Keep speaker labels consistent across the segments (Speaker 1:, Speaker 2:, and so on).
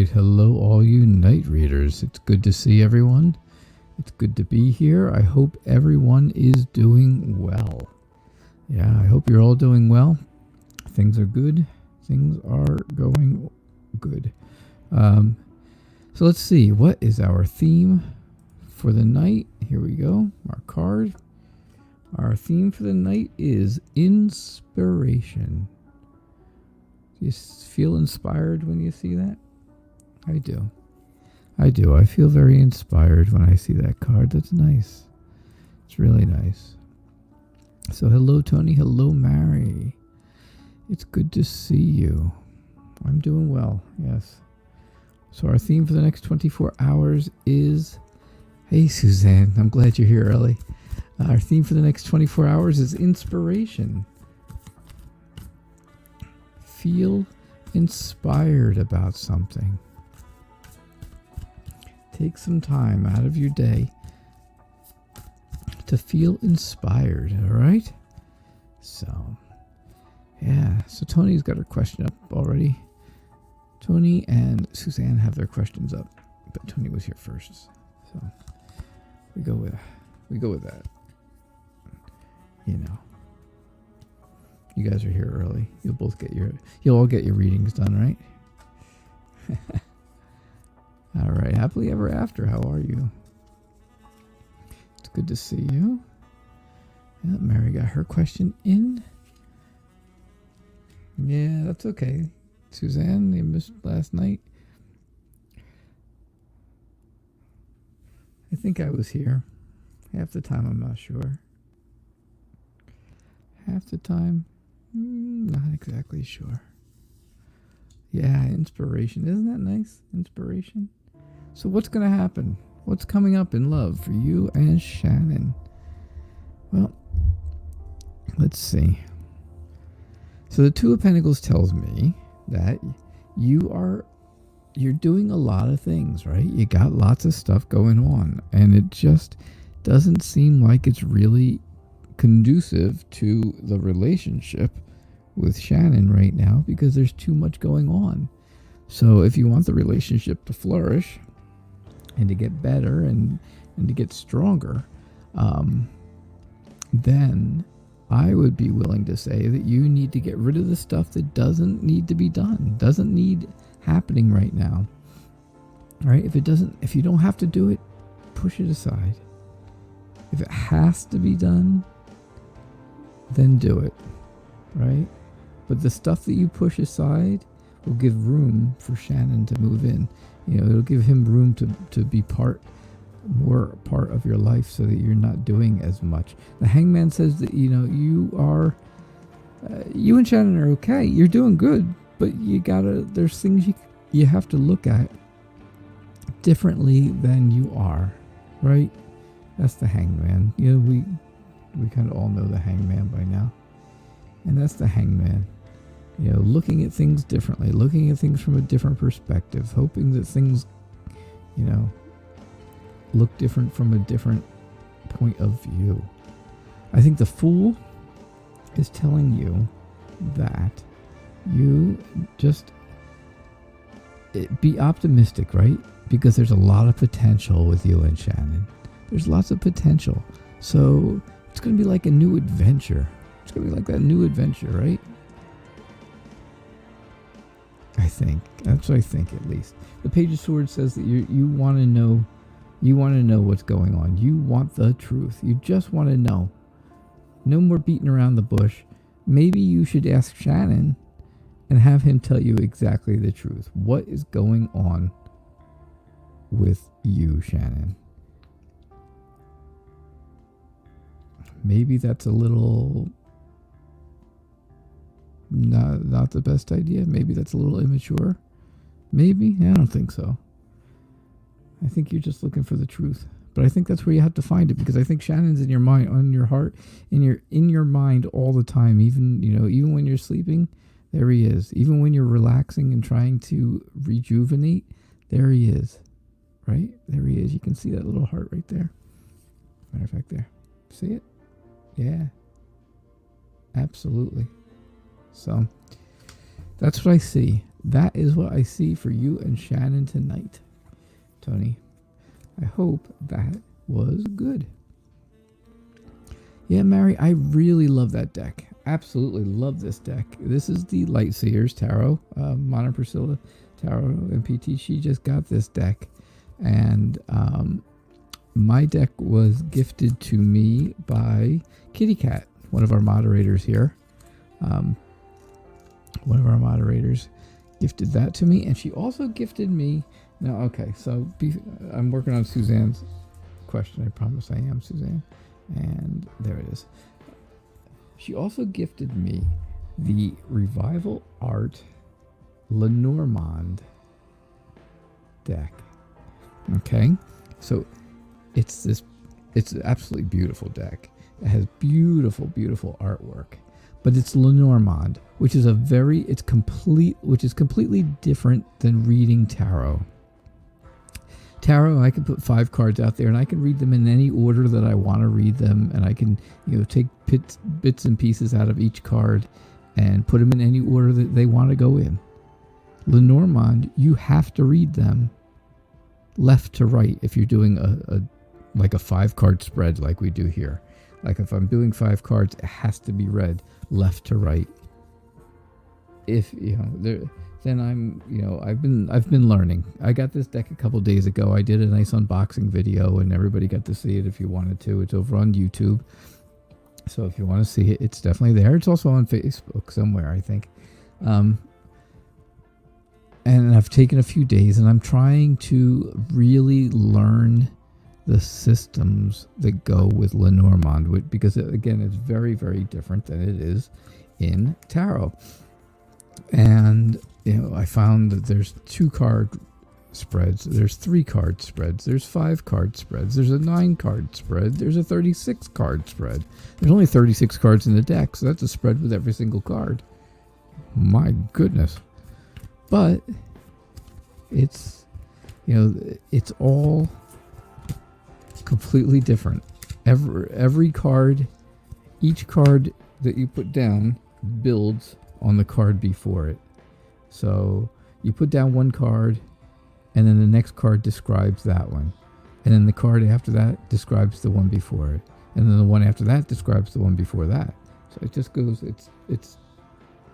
Speaker 1: right. Hello, all you night readers. It's good to see everyone. It's good to be here. I hope everyone is doing well. Yeah, I hope you're all doing well. Things are good. Things are going good. So let's see. What is our theme for the night? Here we go. Our card. Our theme for the night is inspiration. Do you feel inspired when you see that? I do. I feel very inspired when I see that card. That's nice. It's really nice. So hello, Tony. Hello, Mary. It's good to see you. I'm doing well, yes. So our theme for the next 24 hours is... Hey, Suzanne. I'm glad you're here early. Our theme for the next 24 hours is inspiration. Feel inspired about something. Take some time out of your day to feel inspired, all right? So, yeah. So Tony's got her question up already. Tony and Suzanne have their questions up, but Tony was here first. So, we go with that. You know. You guys are here early. You'll all get your readings done, right? All right. Happily ever after. How are you? It's good to see you. Yeah, Mary got her question in. Yeah, that's okay. Suzanne, you missed last night. I think I was here. Half the time, I'm not sure. Half the time, not exactly sure. Yeah, inspiration. Isn't that nice? Inspiration. So what's going to happen? What's coming up in love for you and Shannon? Well, let's see. So the Two of Pentacles tells me that you're doing a lot of things, right? You got lots of stuff going on, and it just doesn't seem like it's really conducive to the relationship with Shannon right now because there's too much going on. So if you want the relationship to flourish and to get better and to get stronger, then I would be willing to say that you need to get rid of the stuff that doesn't need to be done, doesn't need happening right now. Right? If you don't have to do it, push it aside. If it has to be done, then do it. Right? But the stuff that you push aside will give room for Shannon to move in. You know, it'll give him room to be more part of your life so that you're not doing as much. The Hangman says that, you know, you and Shannon are okay. You're doing good, but there's things you have to look at differently than you are, right? That's the Hangman. You know, we kind of all know the Hangman by now. And that's the Hangman. You know, looking at things differently, looking at things from a different perspective, hoping that things, you know, look different from a different point of view. I think the Fool is telling you that you just be optimistic, right? Because there's a lot of potential with you and Shannon. There's lots of potential. So it's going to be like a new adventure. It's going to be like that new adventure, right? I think. That's what I think, at least. The Page of Swords says that you want to know. You want to know what's going on. You want the truth. You just want to know. No more beating around the bush. Maybe you should ask Shannon and have him tell you exactly the truth. What is going on with you, Shannon? Maybe that's a little not the best idea. Maybe that's a little immature. Maybe. I don't think so. I think you're just looking for the truth. But I think that's where you have to find it, because I think Shannon's in your mind, on your heart, in your mind all the time. Even when you're sleeping, there he is. Even when you're relaxing and trying to rejuvenate, there he is. Right? There he is. You can see that little heart right there. Matter of fact, there. See it? Yeah. Absolutely. So that's what I see. that is what I see for you and Shannon tonight, Tony. I hope that was good. Yeah, Mary, I really love that deck. Absolutely love this deck. This is the Light Seers Tarot, Modern Priscilla Tarot MPT. She just got this deck. And my deck was gifted to me by Kitty Cat, one of our moderators here. One of our moderators gifted that to me. And she also gifted me... Now, okay, so I'm working on Suzanne's question. I promise I am, Suzanne. And there it is. She also gifted me the Revival Art Lenormand deck. Okay, so it's an absolutely beautiful deck. It has beautiful, beautiful artwork, but it's Lenormand, which is completely different than reading tarot. Tarot, I can put 5 cards out there and I can read them in any order that I want to read them, and I can, take bits and pieces out of each card and put them in any order that they want to go in. Lenormand, you have to read them left to right if you're doing a 5-card spread like we do here. Like if I'm doing 5 cards, it has to be read left to right. If then I'm, I've been learning. I got this deck a couple days ago. I did a nice unboxing video and everybody got to see it if you wanted to. It's over on YouTube. So if you want to see it, it's definitely there. It's also on Facebook somewhere, I think. And I've taken a few days and I'm trying to really learn the systems that go with Lenormand, because again, it's very, very different than it is in tarot. And I found that there's 2-card spreads, there's 3-card spreads, there's 5-card spreads, there's a 9-card spread, there's a 36-card spread. There's only 36 cards in the deck, so that's a spread with every single card. My goodness. But it's it's all completely different. Every card, each card that you put down builds on the card before it. So you put down one card and then the next card describes that one, and then the card after that describes the one before it, and then the one after that describes the one before that. So it just goes, it's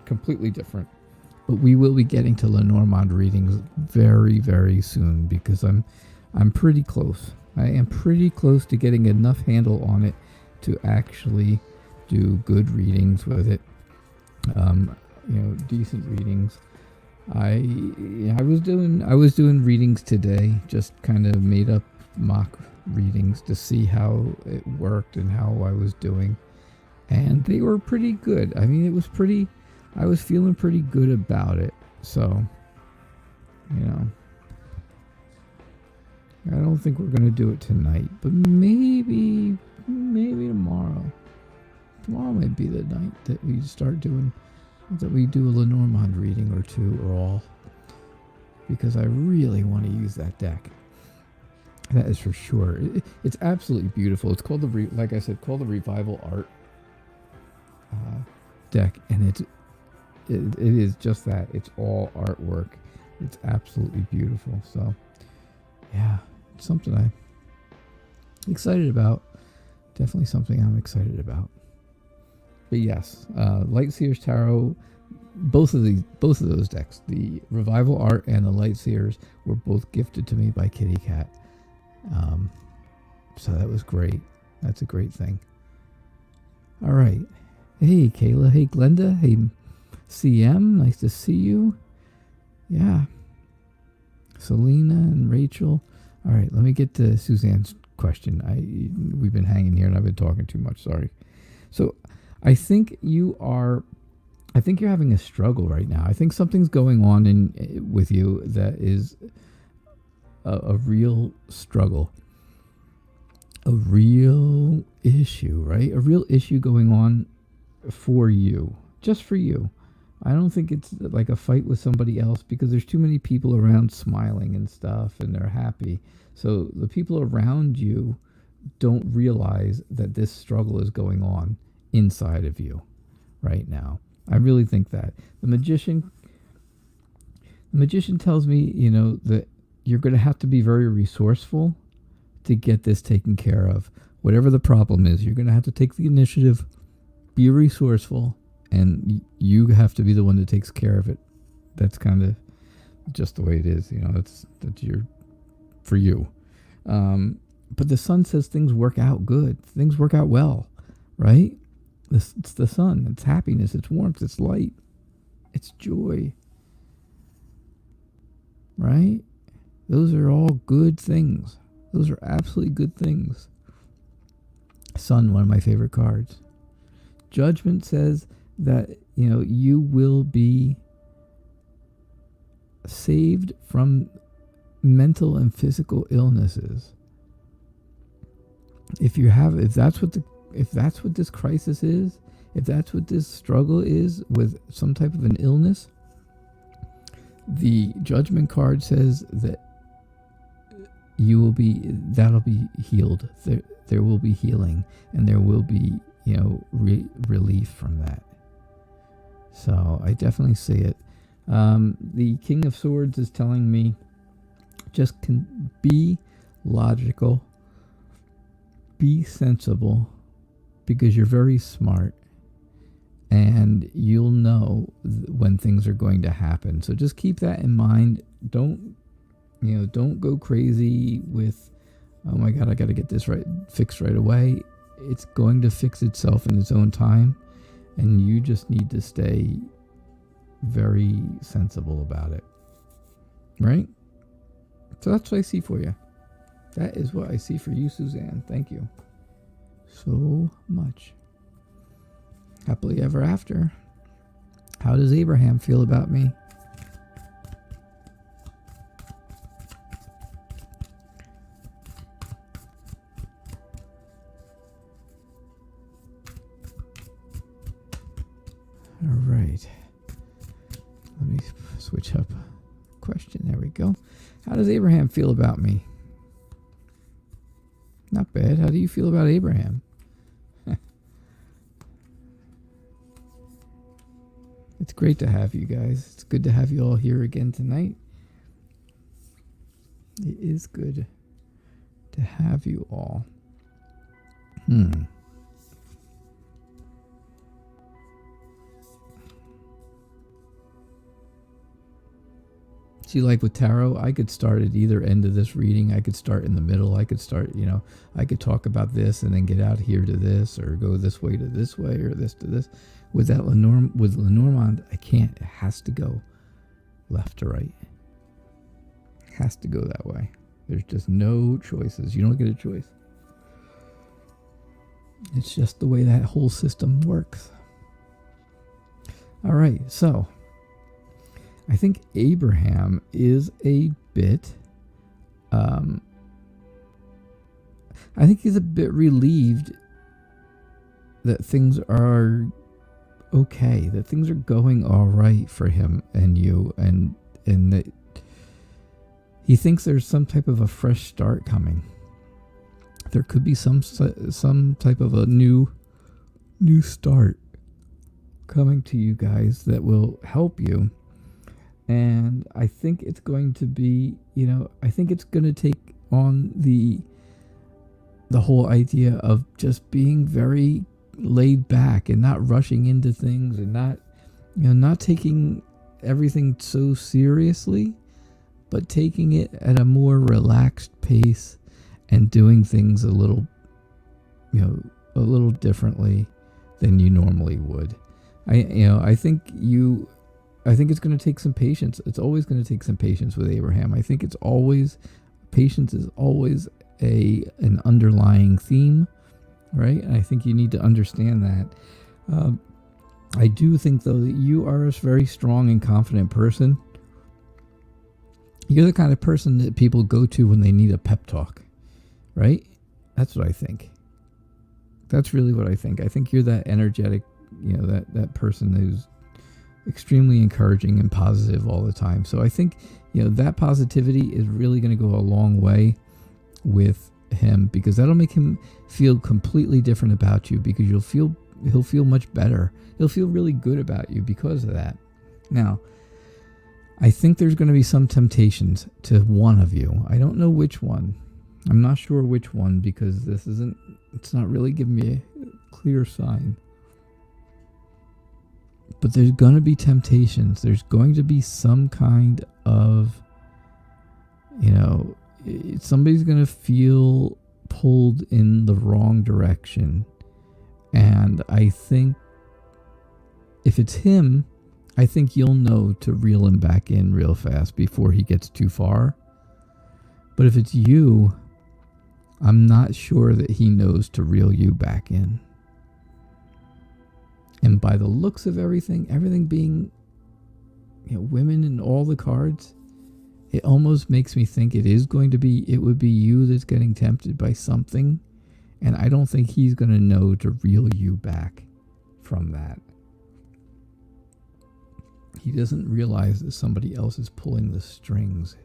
Speaker 1: completely different. But we will be getting to Lenormand readings very, very soon, because I'm pretty close. I am pretty close to getting enough handle on it to actually do good readings with it. Decent readings. I was doing readings today, just kind of made up mock readings to see how it worked and how I was doing, and they were pretty good. I mean, I was feeling pretty good about it. So, I don't think we're gonna do it tonight, but maybe tomorrow. Tomorrow might be the night that we start doing, that we do a Lenormand reading or two or all, because I really want to use that deck. That is for sure. It's absolutely beautiful. It's called like I said, called the Revival Art deck, and it is just that. It's all artwork. It's absolutely beautiful. So, yeah, it's something I'm excited about. Definitely something I'm excited about. But yes, Light Seers Tarot, both of those decks, the Revival Art and the Light Seers, were both gifted to me by Kitty Cat. So that was great. That's a great thing. All right. Hey, Kayla. Hey, Glenda. Hey, CM. Nice to see you. Yeah. Selena and Rachel. All right. Let me get to Suzanne's question. We've been hanging here and I've been talking too much. Sorry. So I think you're having a struggle right now. I think something's going on with you that is a real struggle, a real issue, right? A real issue going on for you, just for you. I don't think it's like a fight with somebody else, because there's too many people around smiling and stuff and they're happy. So the people around you don't realize that this struggle is going on inside of you right now. I really think that. The Magician Magician tells me, that you're going to have to be very resourceful to get this taken care of. Whatever the problem is, you're going to have to take the initiative, be resourceful, and you have to be the one that takes care of it. That's kind of just the way it is. That's for you. But the sun says things work out good. Things work out well, right? It's the sun. It's happiness. It's warmth. It's light. It's joy. Right? Those are all good things. Those are absolutely good things. Sun, one of my favorite cards. Judgment says that, you will be saved from mental and physical illnesses. If that's what this crisis is, if that's what this struggle is with some type of an illness, the Judgment card says that that'll be healed. There will be healing, and there will be, relief from that. So I definitely see it. The King of Swords is telling me just be logical, be sensible, because you're very smart, and you'll know when things are going to happen. So just keep that in mind. Don't go crazy with, oh my God, I got to get this fixed right away. It's going to fix itself in its own time, and you just need to stay very sensible about it. Right? So that's what I see for you. That is what I see for you, Suzanne. Thank you so much. Happily ever after. How does Abraham feel about me? All right. Let me switch up question. There we go. How does Abraham feel about me? Not bad. How do you feel about Abraham? It's great to have you guys. It's good to have you all here again tonight. It is good to have you all. See, like with tarot, I could start at either end of this reading. I could start in the middle. I could start, I could talk about this and then get out here to this, or go this way to this way, or this to this. With Lenormand, I can't. It has to go left to right. It has to go that way. There's just no choices. You don't get a choice. It's just the way that whole system works. All right, so I think Abraham is a bit, I think he's a bit relieved that things are okay, that things are going all right for him and you, and that he thinks there's some type of a fresh start coming. There could be some type of a new start coming to you guys that will help you. And I think it's going to be, I think it's going to take on the whole idea of just being very laid back and not rushing into things, and not taking everything so seriously, but taking it at a more relaxed pace and doing things a little differently than you normally would. I think it's going to take some patience. It's always going to take some patience with Abraham. I think patience is always an underlying theme, right? And I think you need to understand that. I do think, though, that you are a very strong and confident person. You're the kind of person that people go to when they need a pep talk, right? That's what I think. That's really what I think. I think you're that energetic, that person who's extremely encouraging and positive all the time. So I think, that positivity is really going to go a long way with him, because that'll make him feel completely different about you, because he'll feel much better. He'll feel really good about you because of that. Now, I think there's going to be some temptations to one of you. I don't know which one. I'm not sure which one because it's not really giving me a clear sign. But there's going to be temptations. There's going to be some kind of, somebody's going to feel pulled in the wrong direction. And I think if it's him, I think you'll know to reel him back in real fast before he gets too far. But if it's you, I'm not sure that he knows to reel you back in. And by the looks of everything being, women in all the cards, it almost makes me think it would be you that's getting tempted by something. And I don't think he's going to know to reel you back from that. He doesn't realize that somebody else is pulling the strings,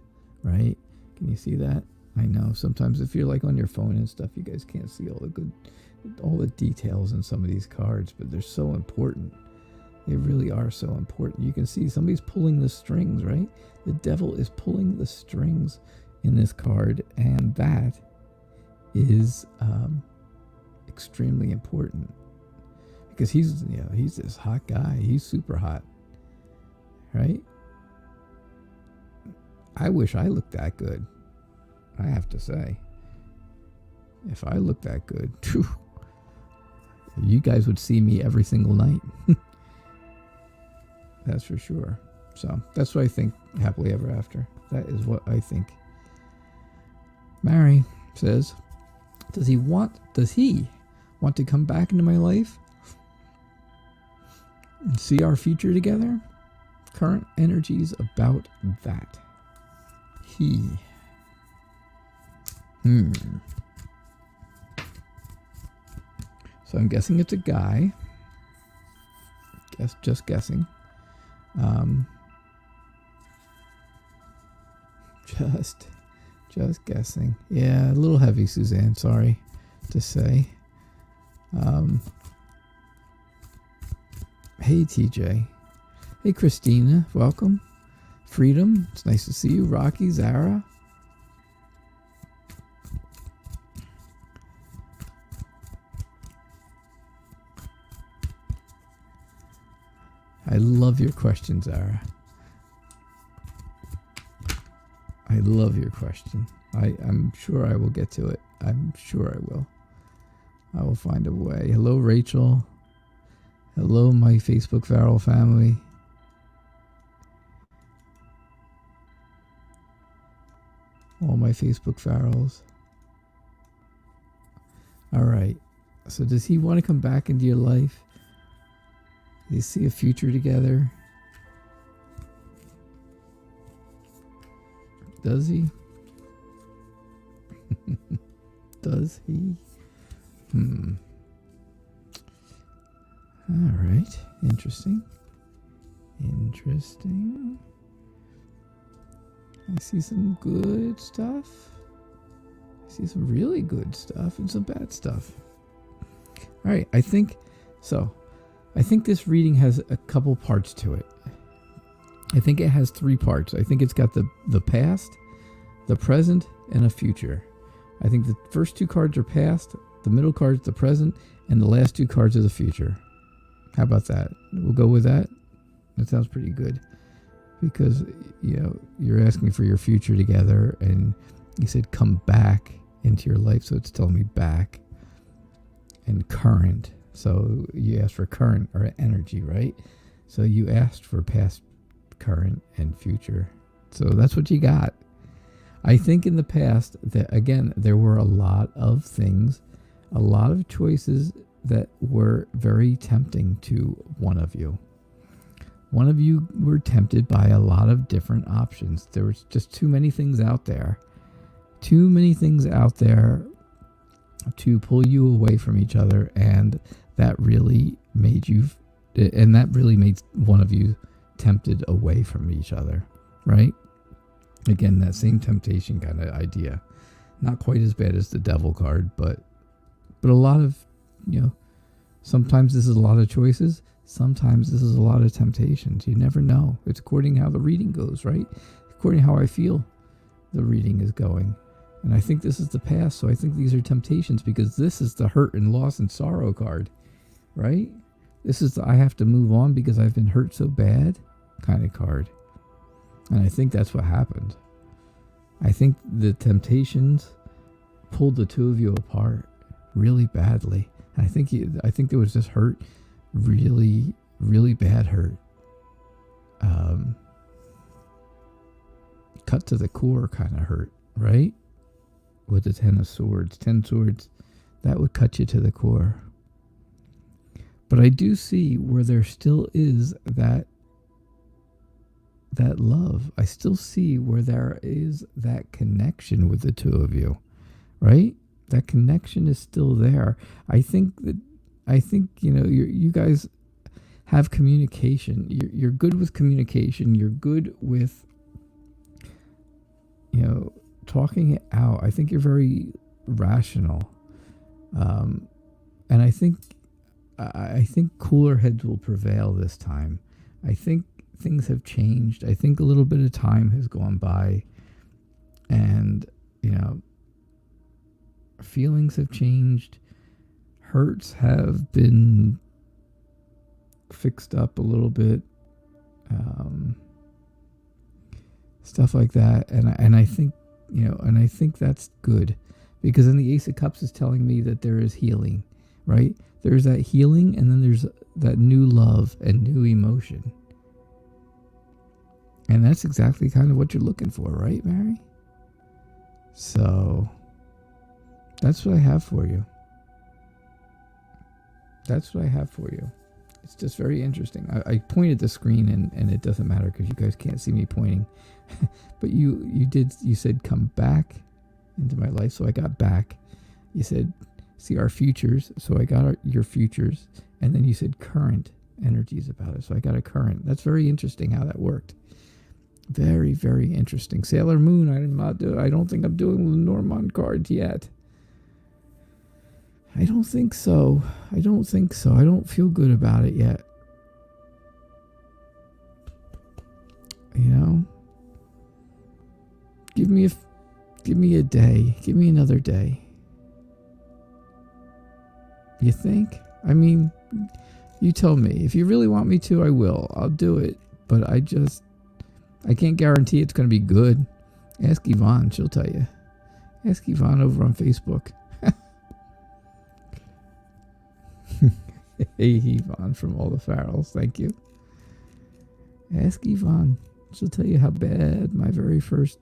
Speaker 1: right? Can you see that? I know sometimes if you're like on your phone and stuff, you guys can't see all the details in some of these cards, but they're so important. They really are so important. You can see somebody's pulling the strings, right? The devil is pulling the strings in this card, and that is extremely important because he's this hot guy. He's super hot. Right? I wish I looked that good. I have to say. If I looked that good, you guys would see me every single night. That's for sure. So that's what I think happily ever after. That is what I think. Mary says, does he want to come back into my life and see our future together? Current energies about that. So I'm guessing it's a guy. Just guessing. Just guessing. Yeah, a little heavy, Suzanne. Sorry to say. Hey, TJ. Hey, Christina. Welcome. Freedom. It's nice to see you. Rocky, Zara. I love your question, Zara. I love your question. I'm sure I will get to it. I'm sure I will. I will find a way. Hello, Rachel. Hello, my Facebook Farrell family. All my Facebook Farrells. All right. So does he want to come back into your life? Do you see a future together? Does he? Does he? All right. Interesting. I see some good stuff. I see some really good stuff and some bad stuff. All right. I think this reading has a couple parts to it. I think it has 3 parts. I think it's got the past, the present, and a future. I think the first 2 cards are past, the middle card's the present, and the last 2 cards are the future. How about that? We'll go with that. That sounds pretty good. Because, you're asking for your future together, and you said come back into your life, so it's telling me back. And current. So you asked for current or energy, right? So you asked for past, current, and future. So that's what you got. I think in the past that, again, there were a lot of things, a lot of choices that were very tempting to one of you. One of you were tempted by a lot of different options. There was just too many things out there. Too many things out there to pull you away from each other, and that really made one of you tempted away from each other, right? Again, that same temptation kind of idea. Not quite as bad as the devil card, but a lot of, Sometimes this is a lot of choices. Sometimes this is a lot of temptations. You never know. It's according to how the reading goes, right? According to how I feel the reading is going. And I think this is the past, so I think these are temptations because this is the hurt and loss and sorrow card, right? This is the I have to move on because I've been hurt so bad kind of card. And I think that's what happened. I think the temptations pulled the two of you apart really badly. And I think there was this hurt, really, really bad hurt. Cut to the core kind of hurt, right? With the 10 of swords. 10 swords, that would cut you to the core. But I do see where there still is that love. I still see where there is that connection with the two of you, right? That connection is still there. I think you guys have communication. You're good with communication. You're good with talking it out. I think you're very rational, and I think cooler heads will prevail this time. I think things have changed. I think a little bit of time has gone by, and feelings have changed. Hurts have been fixed up a little bit. Stuff like that, and I think I think that's good, because then the Ace of Cups is telling me that there is healing, right? There's that healing, and then there's that new love and new emotion, and that's exactly kind of what you're looking for, right, Mary? So that's what I have for you. That's what I have for you. It's just very interesting. I pointed the screen and it doesn't matter because you guys can't see me pointing. But you said come back into my life, so I got back. You said see our futures, so I got your futures. And then you said current energies about it, so I got a current. That's very interesting how that worked. Very, very interesting. Sailor Moon, I don't think I'm doing the Normand cards yet. I don't think so. I don't feel good about it yet. Give me a day. Give me another day. You think? I mean, you tell me. If you really want me to, I will. I'll do it. But I can't guarantee it's going to be good. Ask Yvonne. She'll tell you. Ask Yvonne over on Facebook. Hey, Yvonne from All the Farrells. Thank you. Ask Yvonne. She'll tell you how bad my very first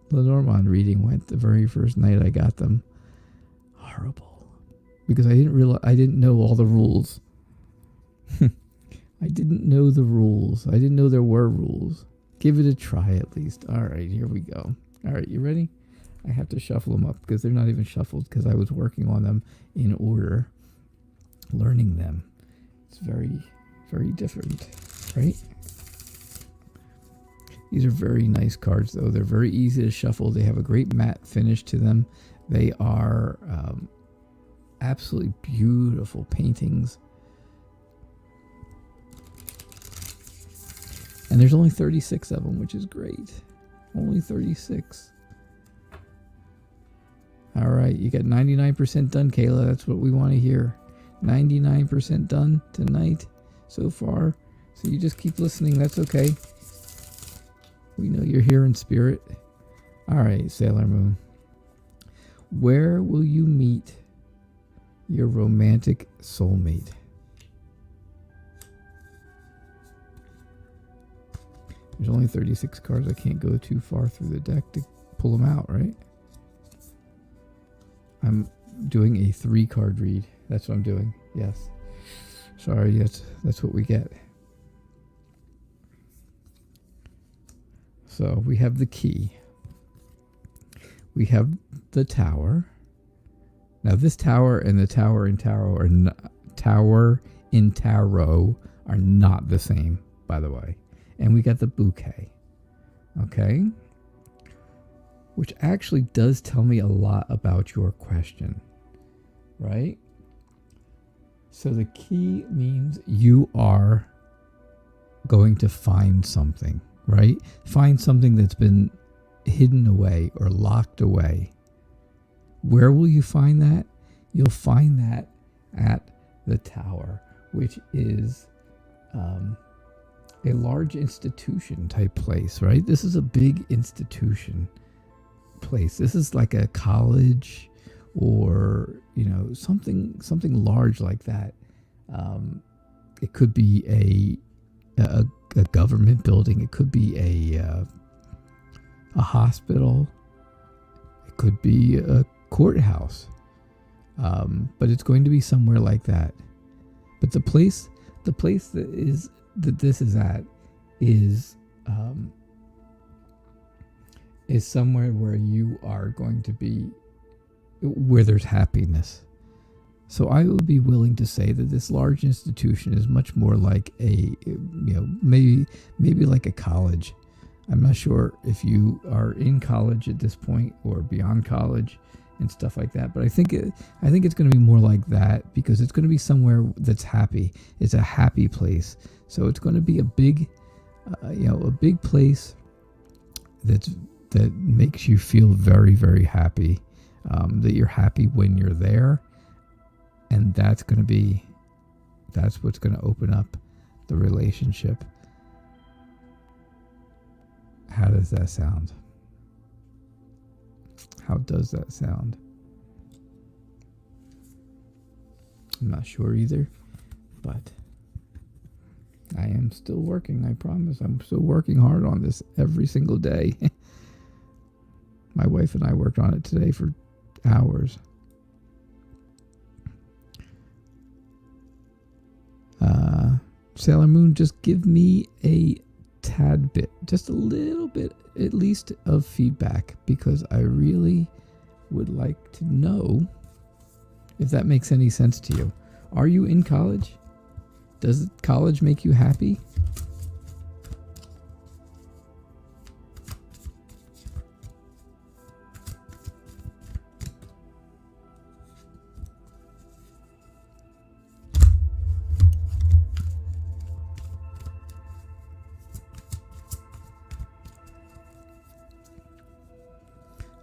Speaker 1: Lenormand reading went the very first night I got them. Horrible. Because I didn't know all the rules. I didn't know the rules. I didn't know there were rules. Give it a try at least. All right, here we go. All right, you ready? I have to shuffle them up because they're not even shuffled because I was working on them in order. Learning them. It's very, very different, right? These are very nice cards, though. They're very easy to shuffle. They have a great matte finish to them. They are absolutely beautiful paintings. And there's only 36 of them, which is great. Only 36. All right, you got 99% done, Kayla. That's what we want to hear. 99% done tonight so far. So you just keep listening. That's okay. We know you're here in spirit. All right, Sailor Moon. Where will you meet your romantic soulmate? There's only 36 cards. I can't go too far through the deck to pull them out, right? I'm doing a 3-card read. That's what I'm doing. Yes. Sorry, that's what we get. So we have the key. We have the tower. Now this tower and the tower in tarot are not the same, by the way. And we got the bouquet. Okay? Which actually does tell me a lot about your question. Right? So the key means you are going to find something, right? Find something that's been hidden away or locked away. Where will you find that? You'll find that at the Tower, which is a large institution type place, right? This is a big institution place. This is like a college or, something large like that. It could be a government building. It could be a hospital. It could be a courthouse. But it's going to be somewhere like that. But the place that this is at is somewhere where you are going to be, where there's happiness. So I would be willing to say that this large institution is much more like maybe like a college. I'm not sure if you are in college at this point or beyond college and stuff like that, but I think it's going to be more like that, because it's going to be somewhere that's happy. It's a happy place. So it's going to be a big place that makes you feel very, very happy. That you're happy when you're there, and that's what's going to open up the relationship. How does that sound? How does that sound? I'm not sure either, but I am still working, I promise. I'm still working hard on this every single day. My wife and I worked on it today for hours. Sailor Moon, just give me a tad bit, just a little bit at least, of feedback, because I really would like to know if that makes any sense to you. Are you in college? Does college make you happy?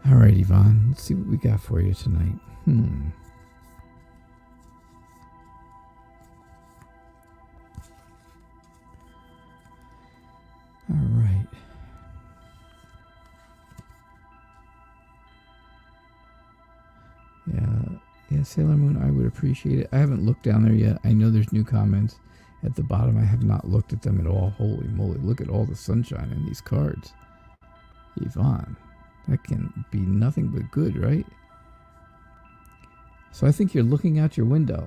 Speaker 1: All right, Yvonne, let's see what we got for you tonight. All right. Yeah, Sailor Moon, I would appreciate it. I haven't looked down there yet. I know there's new comments at the bottom. I have not looked at them at all. Holy moly, look at all the sunshine in these cards. Yvonne, that can be nothing but good, right? So I think you're looking out your window,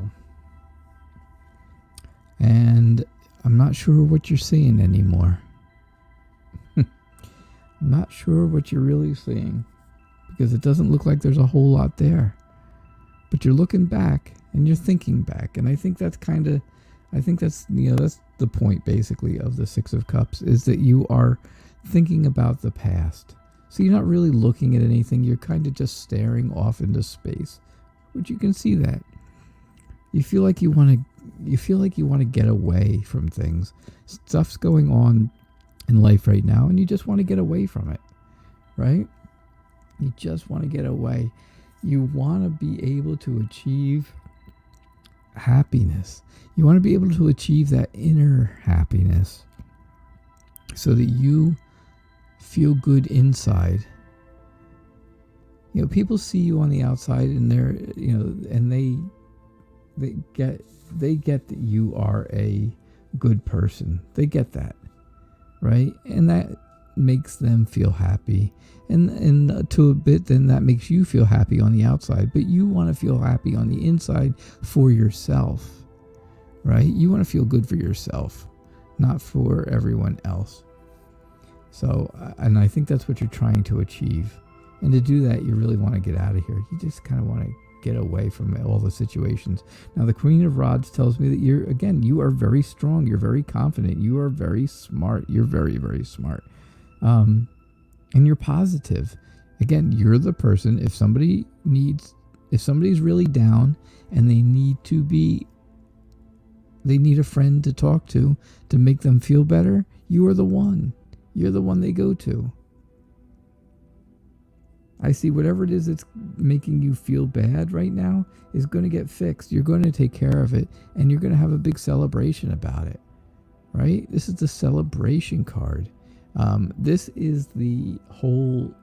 Speaker 1: and I'm not sure what you're seeing anymore. I'm not sure what you're really seeing, because it doesn't look like there's a whole lot there. But you're looking back and you're thinking back, and I think that's that's the point basically of the Six of Cups, is that you are thinking about the past. So you're not really looking at anything. You're kind of just staring off into space, which you can see that. You feel like you want to get away from things. Stuff's going on in life right now, and you just want to get away from it, right? You just want to get away. You want to be able to achieve happiness. You want to be able to achieve that inner happiness so that you feel good inside. People see you on the outside, and they're, and they get that you are a good person. They get that, right? And that makes them feel happy. And to a bit, then that makes you feel happy on the outside. But you want to feel happy on the inside for yourself, right? You want to feel good for yourself, not for everyone else. So, and I think that's what you're trying to achieve. And to do that, you really want to get out of here. You just kind of want to get away from all the situations. Now, the Queen of Rods tells me that you are very strong. You're very confident. You are very smart. You're very, very smart. And you're positive. Again, you're the person, if somebody's really down and they need to be they need a friend to talk to make them feel better, you are the one. You're the one they go to. I see whatever it is that's making you feel bad right now is going to get fixed. You're going to take care of it, and you're going to have a big celebration about it, right? This is the celebration card. This is the whole,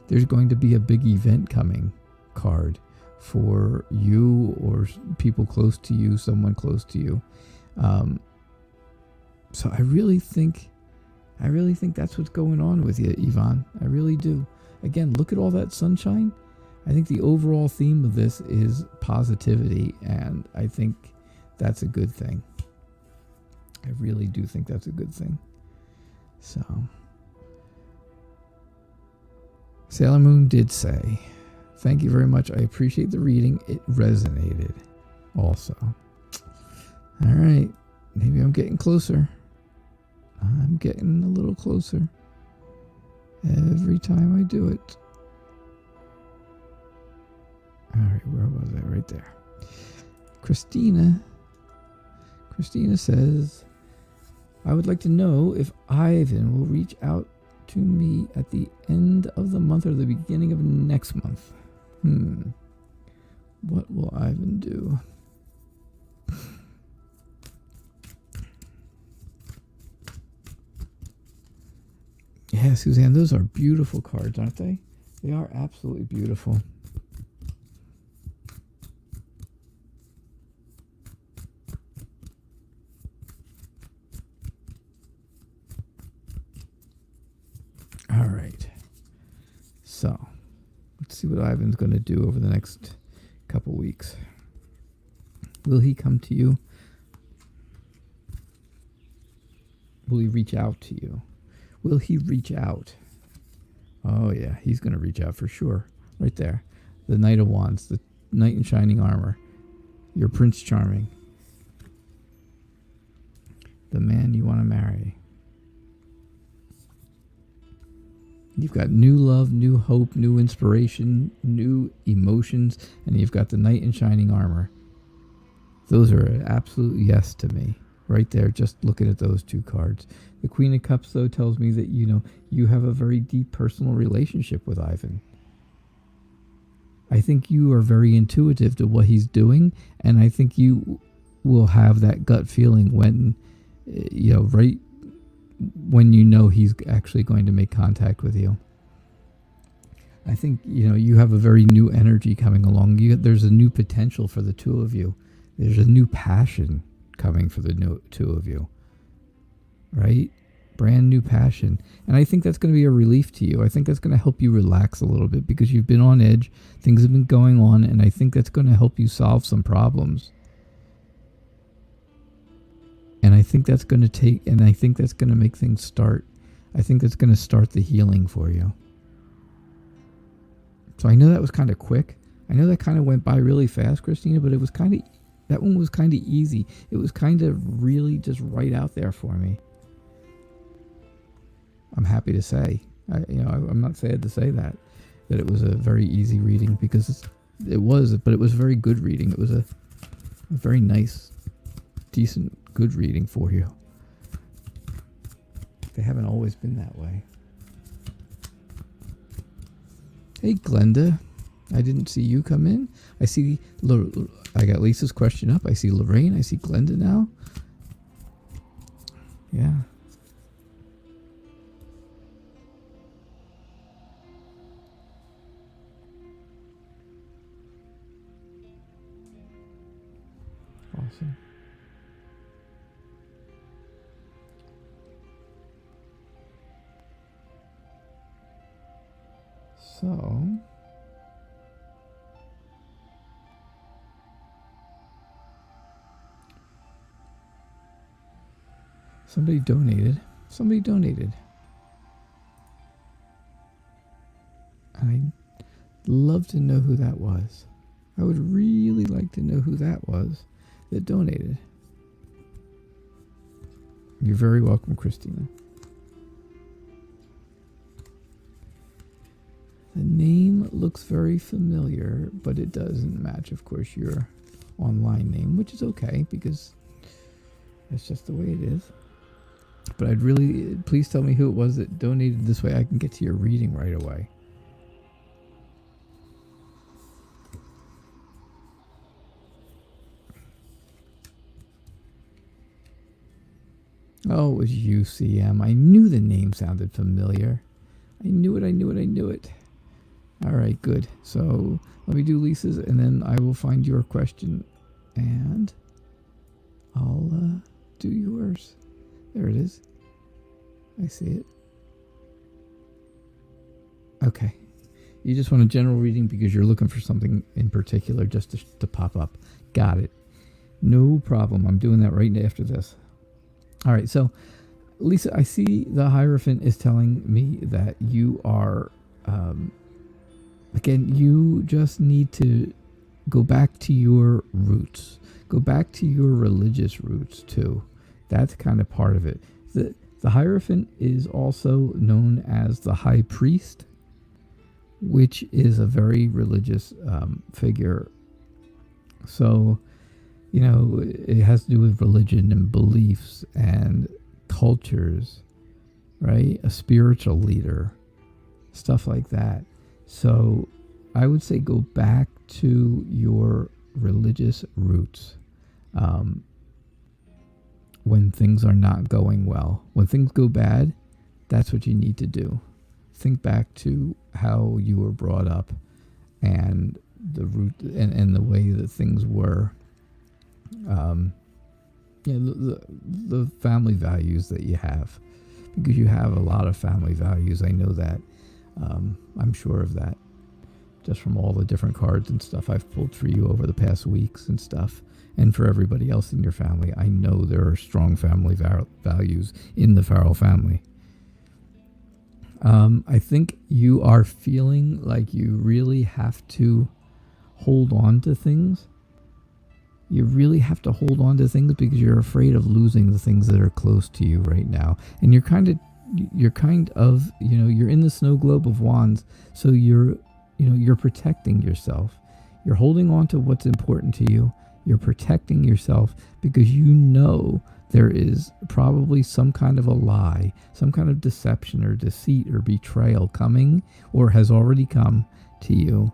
Speaker 1: there's going to be a big event coming card for you or people close to you, someone close to you. So I really think that's what's going on with you, Yvonne. I really do. Again, look at all that sunshine. I think the overall theme of this is positivity, and I think that's a good thing. I really do think that's a good thing. So, Sailor Moon did say, "Thank you very much. I appreciate the reading. It resonated." Also. All right. Maybe I'm getting closer. I'm getting a little closer every time I do it. All right, where was I? Right there. Christina says, "I would like to know if Ivan will reach out to me at the end of the month or the beginning of next month." What will Ivan do? Yeah, Suzanne, those are beautiful cards, aren't they? They are absolutely beautiful. All right. So, let's see what Ivan's going to do over the next couple weeks. Will he come to you? Will he reach out to you? Will he reach out? Oh, yeah, he's going to reach out for sure. Right there. The Knight of Wands, the Knight in Shining Armor. Your Prince Charming. The man you want to marry. You've got new love, new hope, new inspiration, new emotions, and you've got the Knight in Shining Armor. Those are an absolute yes to me. Right there, just looking at those two cards. The Queen of Cups, though, tells me that, you have a very deep personal relationship with Ivan. I think you are very intuitive to what he's doing, and I think you will have that gut feeling when, right when he's actually going to make contact with you. I think, you have a very new energy coming along. There's a new potential for the two of you. There's a new passion coming for the two of you, right? Brand new passion. And I think that's going to be a relief to you. I think that's going to help you relax a little bit because you've been on edge. Things have been going on, and I think that's going to help you solve some problems. And I think that's going to make things start. I think that's going to start the healing for you. So I know that was kind of quick. I know that kind of went by really fast, Christina, but that one was kind of easy. It was kind of really just right out there for me. I'm happy to say, I'm not sad to say that it was a very easy reading because it was a very good reading. It was a very nice, decent, good reading for you. They haven't always been that way. Hey, Glenda. I didn't see you come in. I got Lisa's question up. I see Lorraine. I see Glenda now. Yeah. Awesome. So, somebody donated. I'd love to know who that was. I would really like to know who that was that donated. You're very welcome, Christina. The name looks very familiar, but it doesn't match, of course, your online name, which is okay because that's just the way it is. But I'd really, please tell me who it was that donated. This way I can get to your reading right away. Oh, it was UCM. I knew the name sounded familiar. I knew it. All right, good. So let me do Lisa's, and then I will find your question, and I'll do yours. There it is. I see it. Okay. You just want a general reading because you're looking for something in particular just to pop up. Got it. No problem. I'm doing that right after this. All right, so Lisa, I see the Hierophant is telling me that you are, again, you just need to go back to your roots. Go back to your religious roots, too. That's kind of part of it. The Hierophant is also known as the High Priest, which is a very religious figure. So, you know, it has to do with religion and beliefs and cultures, right? A spiritual leader, stuff like that. So I would say go back to your religious roots when things are not going well. When things go bad, that's what you need to do. Think back to how you were brought up and the root and the way that things were. The family values that you have, because you have a lot of family values. I know that. I'm sure of that, just from all the different cards and stuff I've pulled for you over the past weeks and stuff, and for everybody else in your family. I know there are strong family values in the Farrell family. I think you are feeling like you really have to hold on to things. You really have to hold on to things because you're afraid of losing the things that are close to you right now. And you're kind of, you're in the snow globe of wands. So you're protecting yourself. You're holding on to what's important to you. You're protecting yourself because you know there is probably some kind of a lie, some kind of deception or deceit or betrayal coming or has already come to you.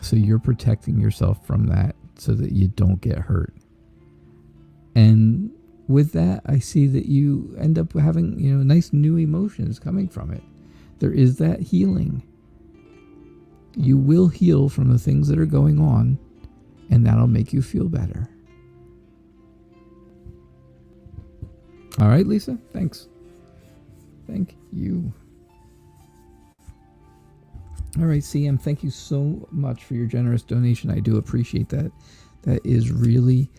Speaker 1: So you're protecting yourself from that so that you don't get hurt. And with that, I see that you end up having, nice new emotions coming from it. There is that healing. You will heal from the things that are going on, and that'll make you feel better. All right, Lisa, thanks. Thank you. All right, CM, thank you so much for your generous donation. I do appreciate that. That is really,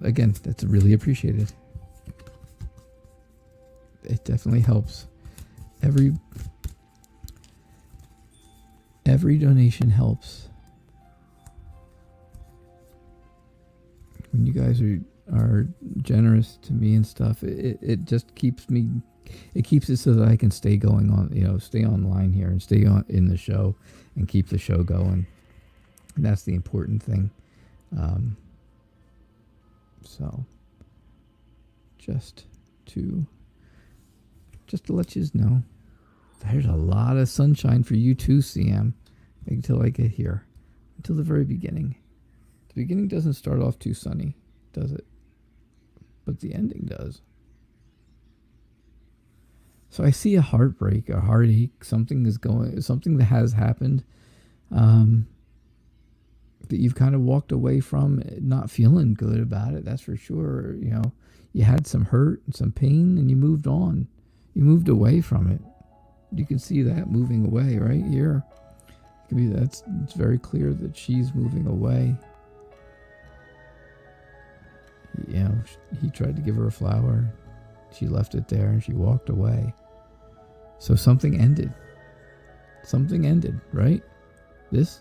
Speaker 1: again, that's really appreciated. It definitely helps. Every donation helps. When you guys are generous to me and stuff, it just keeps me. It keeps it so that I can stay going on, stay online here and stay on in the show and keep the show going. And that's the important thing. So just to let you know, there's a lot of sunshine for you too, CM, until I get here, until the very beginning. The beginning doesn't start off too sunny, does it? But the ending does. So I see a heartbreak, a heartache, something that has happened, that you've kind of walked away from, not feeling good about it. That's for sure. You had some hurt and some pain, and you moved on. You moved away from it. You can see that moving away right here. It's very clear that she's moving away. He tried to give her a flower. She left it there and she walked away. So something ended. Something ended, right? This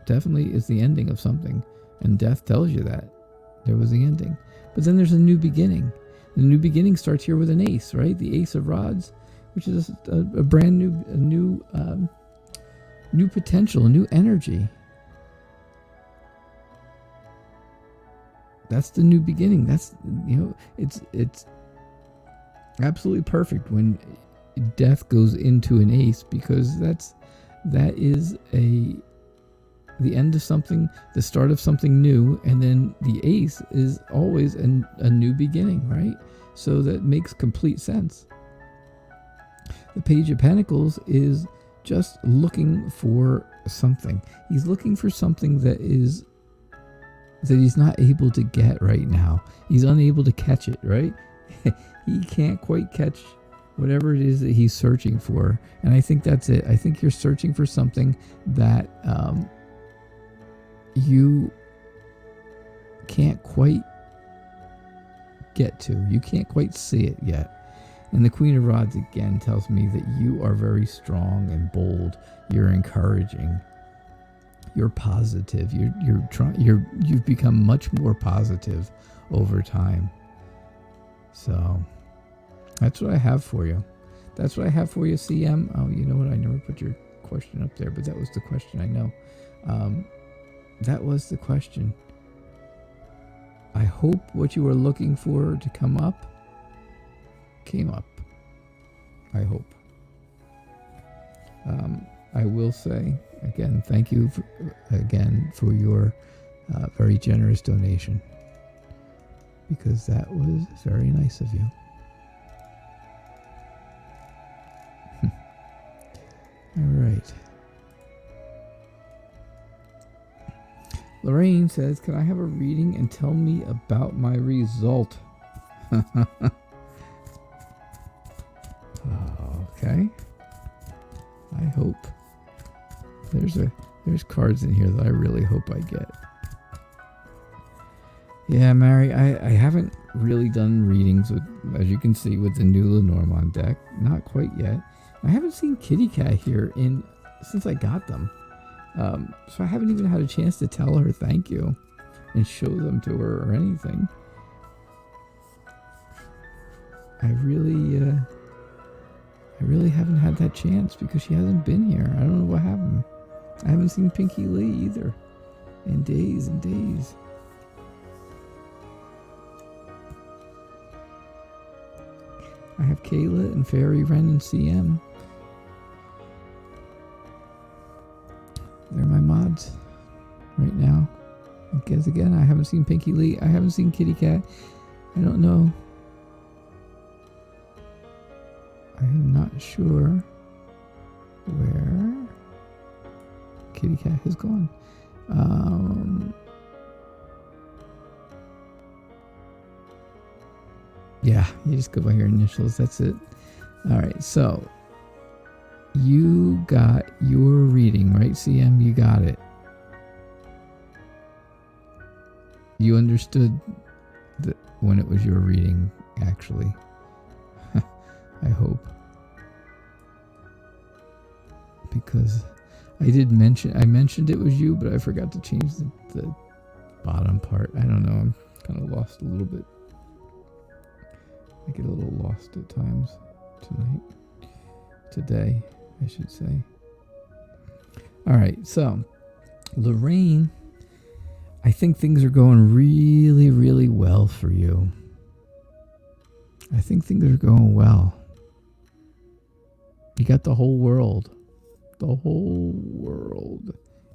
Speaker 1: definitely is the ending of something. And death tells you that. There was the ending. But then there's a new beginning. The new beginning starts here with an ace, right? The Ace of Rods, which is a brand new, new potential, a new energy. That's the new beginning. That's, it's absolutely perfect when death goes into an ace, because that is the end of something, the start of something new, and then the ace is always a new beginning, right? So that makes complete sense. The Page of Pentacles is just looking for something. He's looking for something that he's not able to get right now. He's unable to catch it, right? He can't quite catch whatever it is that he's searching for. And I think that's it. I think you're searching for something that you can't quite get to. You can't quite see it yet. And the Queen of Rods again tells me that you are very strong and bold. You're encouraging. You're positive. You've become much more positive over time. So that's what I have for you. That's what I have for you, CM. Oh, you know what? I never put your question up there, but that was the question. I know. That was the question. I hope what you were looking for to come up came up. I hope. I will say again, thank you for your very generous donation, because that was very nice of you. All right. Lorraine says, can I have a reading and tell me about my result? Okay. I hope. There's cards in here that I really hope I get. Yeah, Mary, I haven't really done readings with, as you can see, with the new Lenormand deck. Not quite yet. I haven't seen Kitty Cat here since I got them. So I haven't even had a chance to tell her thank you and show them to her or anything. I really haven't had that chance because she hasn't been here. I don't know what happened. I haven't seen Pinky Lee either in days and days. I have Kayla and Fairy Wren and CM. They're my mods right now. Because again, I haven't seen Pinky Lee. I haven't seen Kitty Cat. I don't know. I am not sure where Kitty Cat has gone. Yeah, you just go by your initials. That's it. All right, so you got your reading, right, CM? You got it. You understood when it was your reading, actually. I hope. Because I mentioned it was you, but I forgot to change the bottom part. I don't know. I'm kind of lost a little bit. I get a little lost at times today, I should say. All right, so Lorraine, I think things are going really, really well for you. I think things are going well. You got the whole world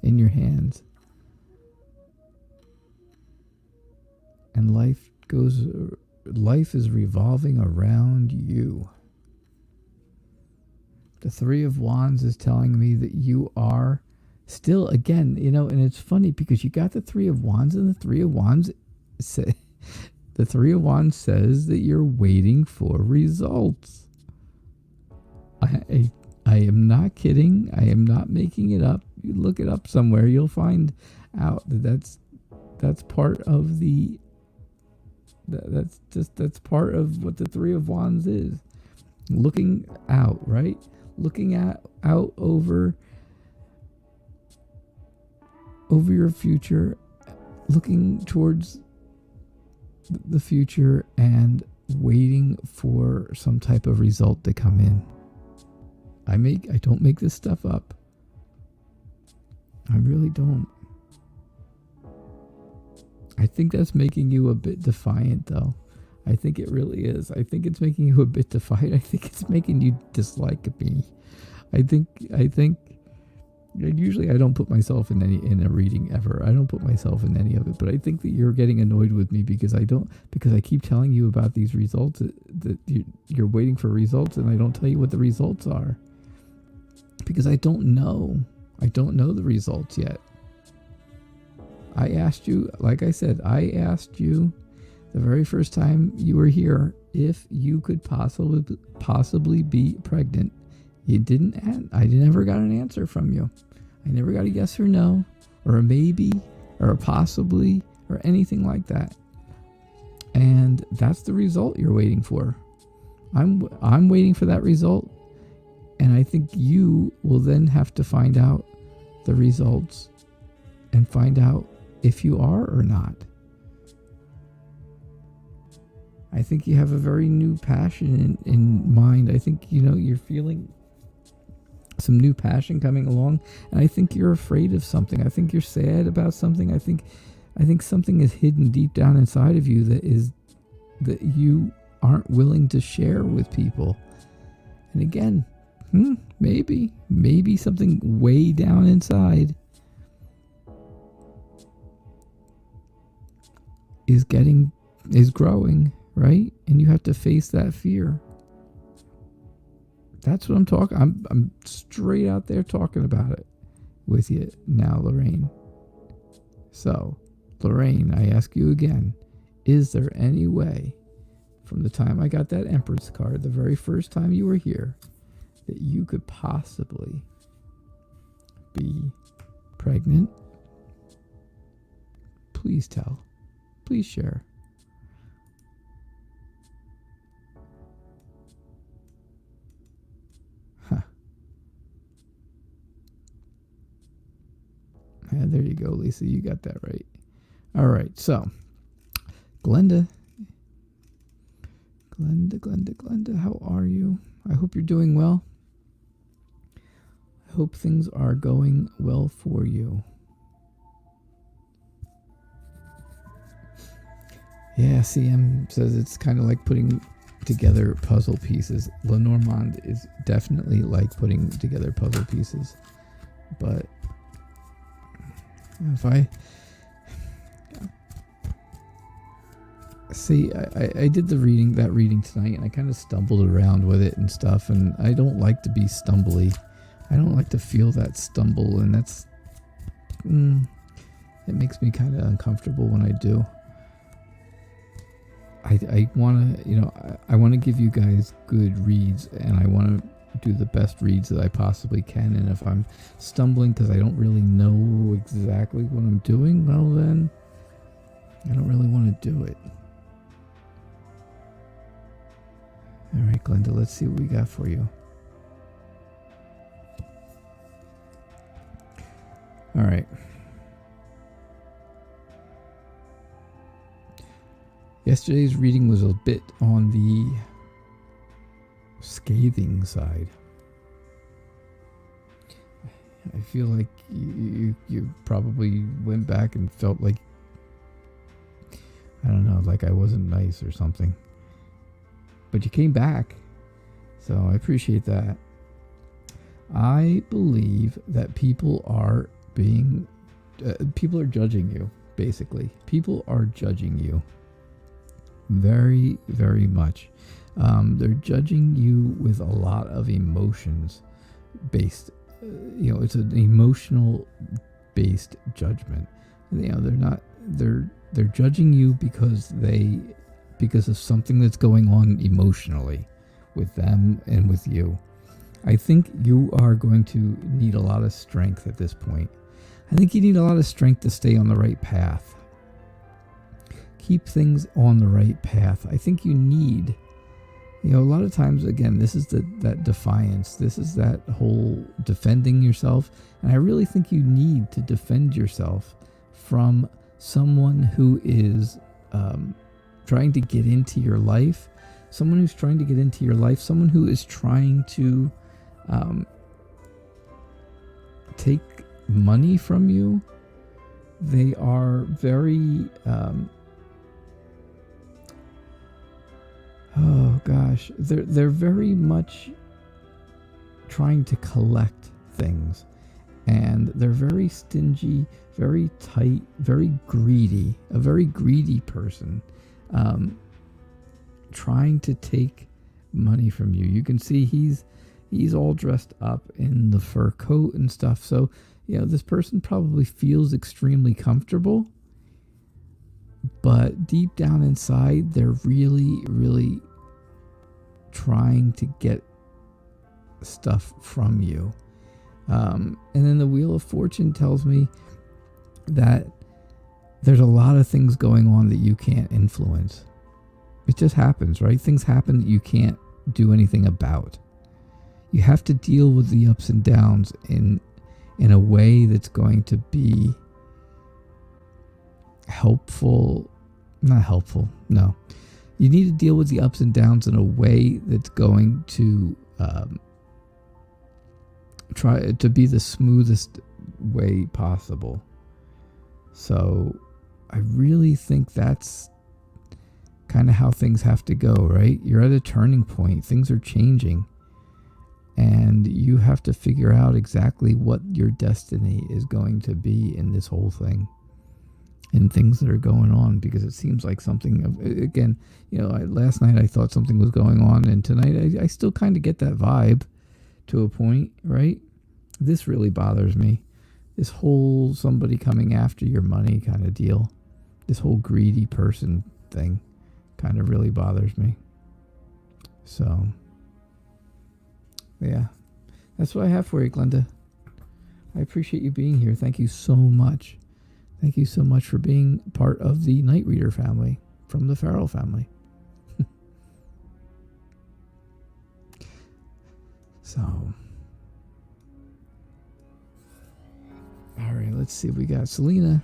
Speaker 1: in your hands. And life is revolving around you. The Three of Wands is telling me that you are still, again, and it's funny because you got the Three of Wands, and the Three of Wands says that you're waiting for results. I am not kidding. I am not making it up. You look it up somewhere, you'll find out that's part of that's part of what the Three of Wands is. Looking out, right? Looking out over your future, looking towards the future and waiting for some type of result to come in. I don't make this stuff up. I really don't. I think that's making you a bit defiant, though. I think it really is. I think it's making you a bit defiant. I think it's making you dislike me. I think. Usually, I don't put myself in a reading ever. I don't put myself in any of it. But I think that you're getting annoyed with me because I keep telling you about these results that you're waiting for results, and I don't tell you what the results are because I don't know. I don't know the results yet. I asked you, like I said, the very first time you were here if you could possibly be pregnant. You didn't. I never got an answer from you. I never got a yes or no, or a maybe, or a possibly, or anything like that. And that's the result you're waiting for. I'm waiting for that result, and I think you will then have to find out the results and find out if you are or not. I think you have a very new passion in mind. I think, you're feeling some new passion coming along, and I think you're afraid of something. I think you're sad about something. I think something is hidden deep down inside of you that you aren't willing to share with people. And again, maybe something way down inside is growing, right? And you have to face that fear. That's what I'm talking. I'm straight out there talking about it with you now, Lorraine. So, Lorraine, I ask you again, is there any way from the time I got that Empress card, the very first time you were here, that you could possibly be pregnant? Please tell. Please share. Yeah, there you go, Lisa. You got that right. All right. So, Glenda, how are you? I hope you're doing well. I hope things are going well for you. Yeah, CM says it's kind of like putting together puzzle pieces. Lenormand is definitely like putting together puzzle pieces. But if I see, I did that reading tonight, and I kind of stumbled around with it and stuff, and I don't like to be stumbly. I don't like to feel that stumble, and that's it makes me kind of uncomfortable when I do. I want to, I want to give you guys good reads, and I want to do the best reads that I possibly can. And if I'm stumbling because I don't really know exactly what I'm doing, well then, I don't really want to do it. All right, Glenda, let's see what we got for you. All right. Yesterday's reading was a bit on the scathing side. I feel like you probably went back and felt like, I don't know, like I wasn't nice or something. But you came back, so I appreciate that. I believe that people are judging you, basically. People are judging you. Very, very much. They're judging you with a lot of emotions based. It's an emotional based judgment. They're judging you because of something that's going on emotionally with them and with you. I think you are going to need a lot of strength at this point. I think you need a lot of strength to stay on the right path. Keep things on the right path. I think you need, a lot of times, again, this is that defiance. This is that whole defending yourself. And I really think you need to defend yourself from someone who is trying to get into your life. Someone who's trying to get into your life. Someone who is trying to take money from you. they are very, oh gosh, they're very much trying to collect things, and they're very stingy, very tight, very greedy, a very greedy person, trying to take money from you. You can see he's all dressed up in the fur coat and stuff. So, this person probably feels extremely comfortable, but deep down inside, they're really, really trying to get stuff from you. And then the Wheel of Fortune tells me that there's a lot of things going on that you can't influence. It just happens, right? Things happen that you can't do anything about. You have to deal with the ups and downs in a way that's going to be helpful. Not helpful, no. You need to deal with the ups and downs in a way that's going to try to be the smoothest way possible. So I really think that's kind of how things have to go, right? You're at a turning point. Things are changing. And you have to figure out exactly what your destiny is going to be in this whole thing. And things that are going on, because it seems like something, again, last night I thought something was going on, and tonight I still kind of get that vibe to a point, right? This really bothers me. This whole somebody coming after your money kind of deal. This whole greedy person thing kind of really bothers me. So, yeah. That's what I have for you, Glenda. I appreciate you being here. Thank you so much. Thank you so much for being part of the Night Reader family from the Farrell family. So, all right, let's see. We got Selena.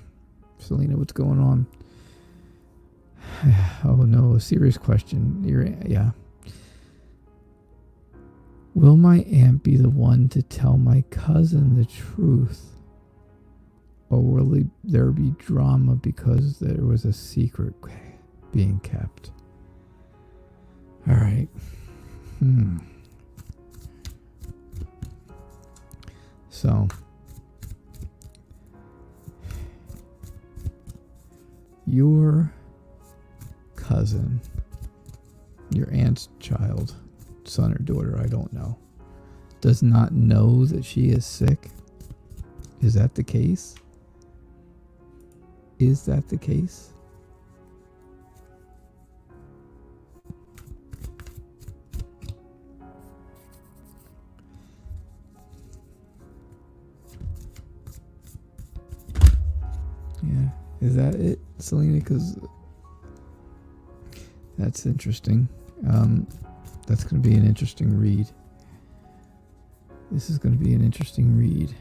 Speaker 1: Selena, what's going on? Oh no, a serious question. Yeah. Will my aunt be the one to tell my cousin the truth? Or will there be drama because there was a secret being kept? All right. So, your cousin, your aunt's child, son or daughter, I don't know, does not know that she is sick? Is that the case? Is that the case? Yeah. Is that it, Selena? Because that's interesting. That's going to be an interesting read. This is going to be an interesting read.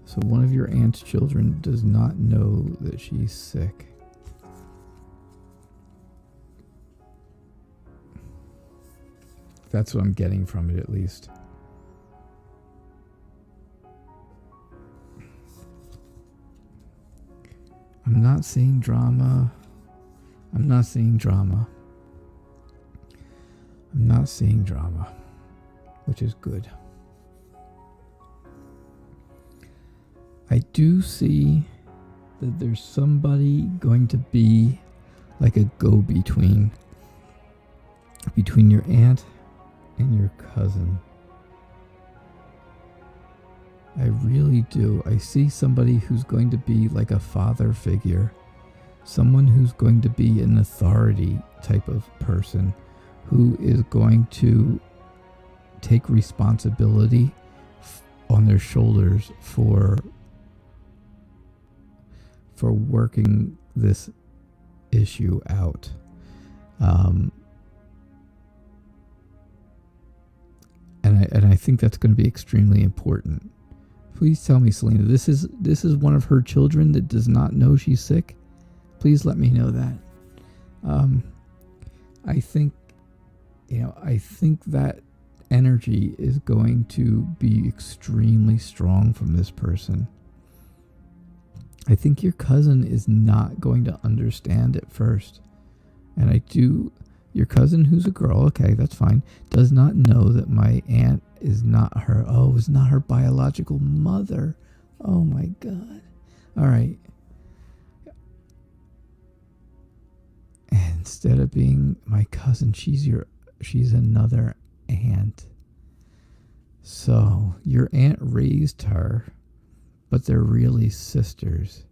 Speaker 1: So one of your aunt's children does not know that she's sick. That's what I'm getting from it, at least. I'm not seeing drama. I'm not seeing drama. I'm not seeing drama, which is good. I do see that there's somebody going to be like a go-between between your aunt and your cousin. I really do. I see somebody who's going to be like a father figure, someone who's going to be an authority type of person who is going to take responsibility on their shoulders for working this issue out. And I think that's going to be extremely important. Please tell me, Selena, this is one of her children that does not know she's sick. Please let me know that. I think that energy is going to be extremely strong from this person. I think your cousin is not going to understand at first. And your cousin who's a girl, okay, that's fine, does not know that my aunt is not her biological mother. Oh my God. All right. And instead of being my cousin, she's another aunt. So your aunt raised her, but they're really sisters.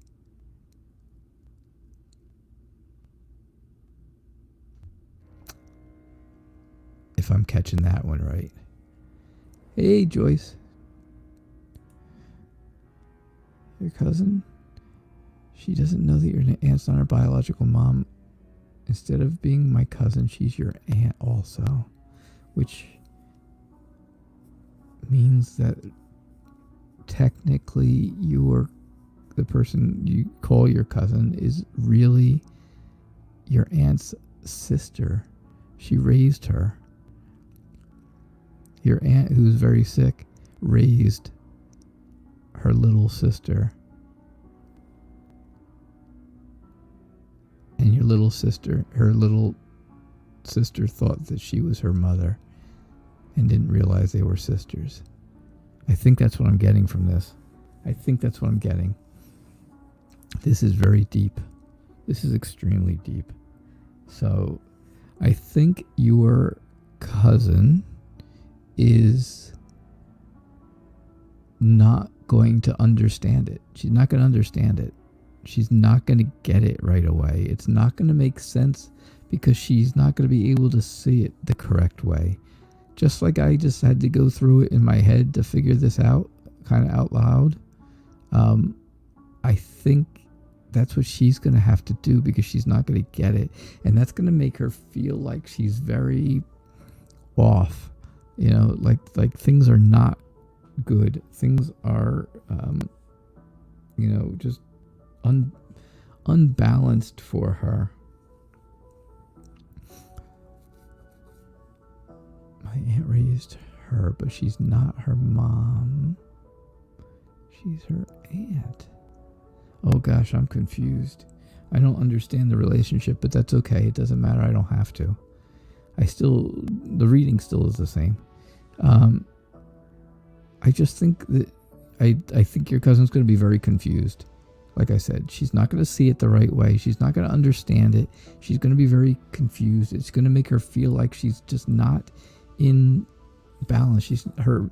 Speaker 1: If I'm catching that one right. Hey, Joyce. Your cousin? She doesn't know that your aunt's not her biological mom. Instead of being my cousin, she's your aunt also. Which means that technically the person you call your cousin is really your aunt's sister. She raised her. Your aunt, who's very sick, raised her little sister. And her little sister thought that she was her mother and didn't realize they were sisters. I think that's what I'm getting from this. This is very deep. This is extremely deep. So I think your cousin is not going to understand it. She's not going to understand it. She's not going to get it right away. It's not going to make sense because she's not going to be able to see it the correct way. Just like I just had to go through it in my head to figure this out, kind of out loud. I think that's what she's going to have to do because she's not going to get it. And that's going to make her feel like she's very off. You know, like things are not good. Things are, just unbalanced for her. My aunt raised her, but she's not her mom. She's her aunt. Oh gosh, I'm confused. I don't understand the relationship, but that's okay. It doesn't matter. I don't have to. The reading still is the same. I just think that I think your cousin's going to be very confused. Like I said, she's not going to see it the right way. She's not going to understand it. She's going to be very confused. It's going to make her feel like she's just not in balance. Her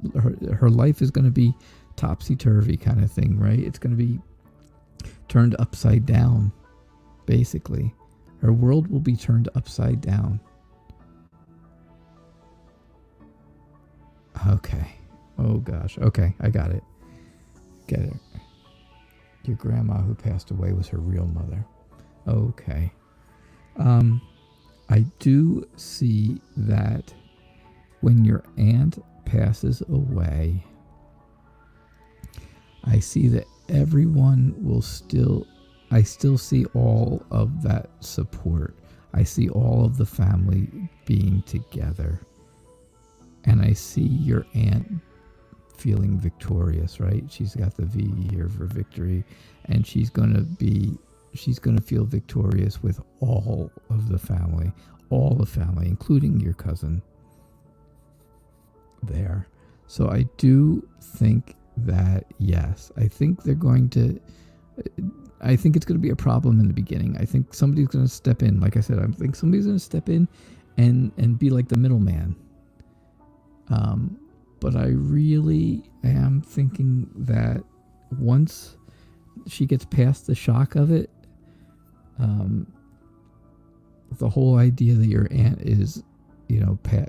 Speaker 1: life is going to be topsy-turvy kind of thing, right? It's going to be turned upside down, basically. Her world will be turned upside down. Okay. Oh gosh. Okay, I got it. Get it. Your grandma who passed away was her real mother. Okay. I do see that when your aunt passes away, I see that everyone will I still see all of that support. I see all of the family being together. And I see your aunt feeling victorious, right? She's got the V here for victory, and she's going to feel victorious with all of the family, including your cousin there. So I do think that, yes, I think it's going to be a problem in the beginning. I think somebody's going to step in. Like I said, I think somebody's going to step in and be like the middleman. But I really am thinking that once she gets past the shock of it, the whole idea that your aunt is,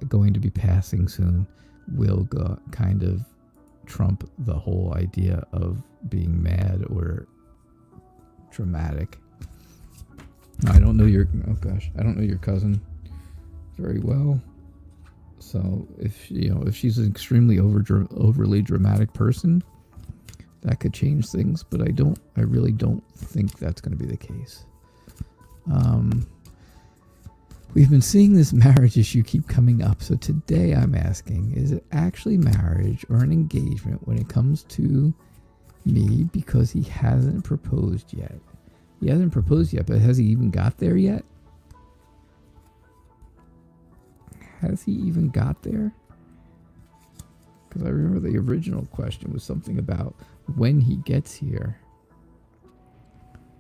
Speaker 1: going to be passing soon will kind of trump the whole idea of being mad or dramatic. I don't know your cousin very well. So if she's an extremely overly dramatic person, that could change things. But I really don't think that's going to be the case. We've been seeing this marriage issue keep coming up. So today I'm asking, is it actually marriage or an engagement when it comes to me, because he hasn't proposed yet? He hasn't proposed yet, but has he even got there yet? Has he even got there? Because I remember the original question was something about when he gets here,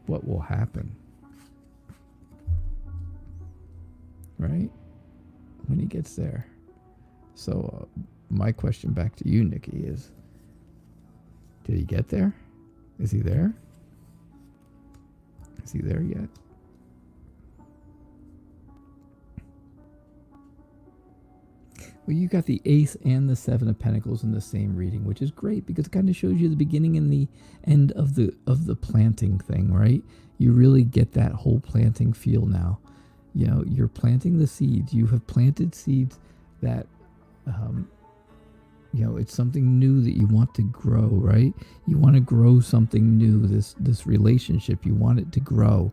Speaker 1: what will happen? Right? When he gets there. So my question back to you, Nikki, is, did he get there? Is he there? Is he there yet? Well, you got the Ace and the Seven of Pentacles in the same reading, which is great because it kind of shows you the beginning and the end of the planting thing, right? You really get that whole planting feel now. You know, you're planting the seeds. You have planted seeds that, you know, it's something new that you want to grow, right? You want to grow something new, this relationship. You want it to grow.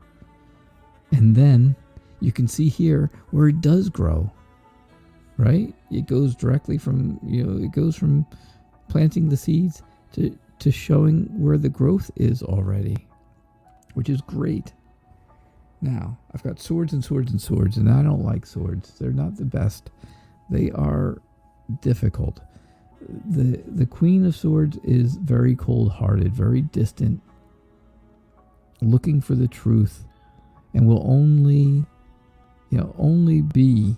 Speaker 1: And then you can see here where it does grow, right? It goes directly from, you know, it goes from planting the seeds to showing where the growth is already, which is great. Now, I've got swords and swords and swords, and I don't like swords. They're not the best. They are difficult. The Queen of Swords is very cold-hearted, very distant, looking for the truth, and will only be